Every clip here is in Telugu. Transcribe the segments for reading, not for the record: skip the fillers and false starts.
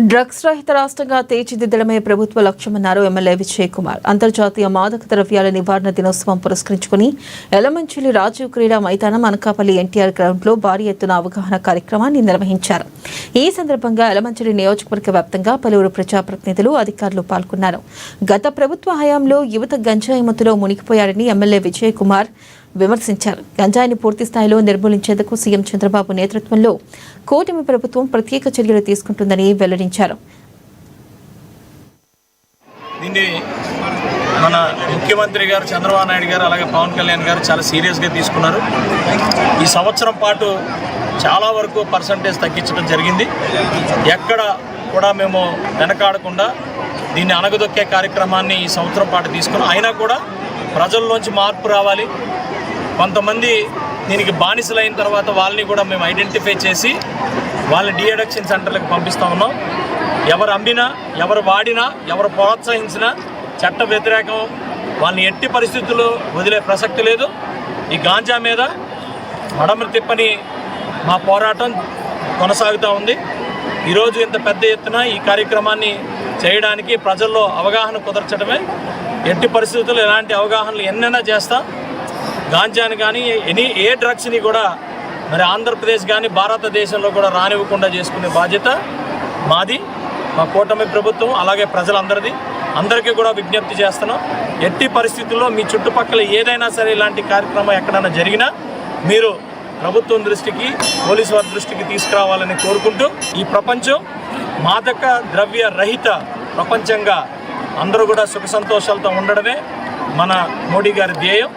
డ్రగ్స్ రహిత రాష్ట్రంగా తీర్చిదిద్దడమే ప్రభుత్వ లక్ష్యమన్నారు ఎమ్మెల్యే విజయ్ కుమార్. అంతర్జాతీయ మాదక ద్రవ్యాల నివారణ దినోత్సవం పురస్కరించుకుని ఎలమంచిలి రాజీవ్ క్రీడా మైదానం అనకాపల్లి ఎన్టీఆర్ గ్రౌండ్లో భారీ ఎత్తున అవగాహన కార్యక్రమాన్ని నిర్వహించారు. ఈ సందర్భంగా ఎలమంచిలి నియోజకవర్గ వ్యాప్తంగా పలువురు ప్రజాప్రతినిధులు, అధికారులు పాల్గొన్నారు. గత ప్రభుత్వ హయాంలో యువత గంజాయి మత్తులో మునిగిపోయారని ఎమ్మెల్యే విజయ్ కుమార్ విమర్శించారు. గంజాయిని పూర్తి స్థాయిలో నిర్మూలించేందుకు సీఎం చంద్రబాబు నేతృత్వంలో కూటమి ప్రభుత్వం ప్రత్యేక చర్యలు తీసుకుంటుందని వెల్లడించారు. దీన్ని మన ముఖ్యమంత్రి గారు చంద్రబాబు నాయుడు గారు అలాగే పవన్ కళ్యాణ్ గారు చాలా సీరియస్గా తీసుకున్నారు. ఈ సంవత్సరం పాటు చాలా వరకు పర్సంటేజ్ తగ్గించడం జరిగింది. ఎక్కడ కూడా మేము వెనకాడకుండా దీన్ని అణగదొక్కే కార్యక్రమాన్ని ఈ సంవత్సరం పాటు తీసుకున్నాం. అయినా కూడా ప్రజల్లోంచి మార్పు రావాలి. కొంతమంది దీనికి బానిసలైన తర్వాత వాళ్ళని కూడా మేము ఐడెంటిఫై చేసి వాళ్ళని డీఅడిక్షన్ సెంటర్లకు పంపిస్తూ ఉన్నాం. ఎవరు అమ్మినా, ఎవరు వాడినా, ఎవరు ప్రోత్సహించినా చట్ట వ్యతిరేకం. వాళ్ళని ఎట్టి పరిస్థితుల్లో వదిలే ప్రసక్తి లేదు. ఈ గాంజా మీద మడమ తిప్పని మా పోరాటం కొనసాగుతూ ఉంది. ఈరోజు ఇంత పెద్ద ఎత్తున ఈ కార్యక్రమాన్ని చేయడానికి ప్రజల్లో అవగాహన కుదర్చడమే. ఎట్టి పరిస్థితుల్లో ఎలాంటి అవగాహనలు ఎన్నైనా చేస్తాం. గాంజాని కానీ ఏ డ్రగ్స్ని కూడా మరి ఆంధ్రప్రదేశ్ కానీ భారతదేశంలో కూడా రానివ్వకుండా చేసుకునే బాధ్యత మాది, మా కూటమి ప్రభుత్వం, అలాగే ప్రజలందరిది. అందరికీ కూడా విజ్ఞప్తి చేస్తున్నాం. ఎట్టి పరిస్థితుల్లో మీ చుట్టుపక్కల ఏదైనా సరే ఇలాంటి కార్యక్రమం ఎక్కడైనా జరిగినా మీరు ప్రభుత్వం దృష్టికి, పోలీసు వారి దృష్టికి తీసుకురావాలని కోరుకుంటూ, ఈ ప్రపంచం మాదక ద్రవ్య రహిత ప్రపంచంగా అందరూ కూడా సుఖ సంతోషాలతో ఉండడమే మన మోడీ గారి ధ్యేయం.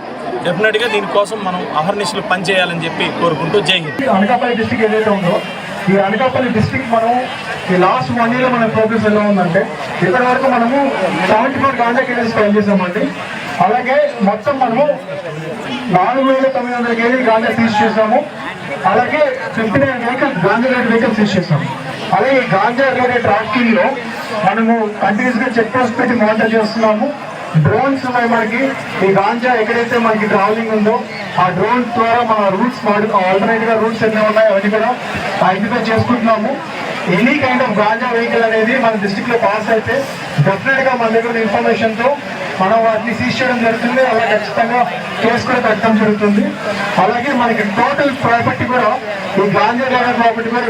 డెఫినెట్గా దీనికోసం మనం అహర్నిశలు పనిచేయాలని చెప్పి కోరుకుంటూ జై హింద్. అనకాపల్లి డిస్టిక్ ఏదైతే ఉందో, ఈ అనకాపల్లి డిస్టిక్ మనం ఈ లాస్ట్ 1 year మన ప్రోగ్రెస్ ఎలా ఉందంటే, ఇప్పటి వరకు మనము 74 గాంజా కేసెస్ ఫైల్ చేసామండి. అలాగే మొత్తం మనము 4,900 కేజీలు గాంజా సీజ్ చేసాము. అలాగే 59 vehicles ganja related vehicles seize చేసాము. అలాగే ఈ గాంజా రిలేటెడ్ ట్రాఫికింగ్ లో మనము కంటిన్యూస్గా చెక్ పోస్ట్ పెట్టి మానిటర్ చేస్తున్నాము. డ్రోన్స్ ఉన్నాయి మనకి. ఈ గాంజా ఎక్కడైతే మనకి ట్రావెలింగ్ ఉందో ఆ డ్రోన్స్ ద్వారా మన రూట్స్ ఆల్టర్నేటివ్ గా రూట్స్ ఎన్ని ఉన్నాయి అవన్నీ కూడా ఐడెంటిఫై చేసుకుంటున్నాము. Any kind of ganja vehicle అనేది మన డిస్ట్రిక్ట్ లో పాస్ అయితే డెఫినెట్ గా మన దగ్గర ఇన్ఫర్మేషన్ తో మనం వాటిని సీజ్ చేయడం జరుగుతుంది. అలా ఖచ్చితంగా కేసు కూడా పెట్టడం జరుగుతుంది. అలాగే మనకి టోటల్ ప్రాపర్టీ కూడా ఈ గాంజా ప్రాపర్టీ కూడా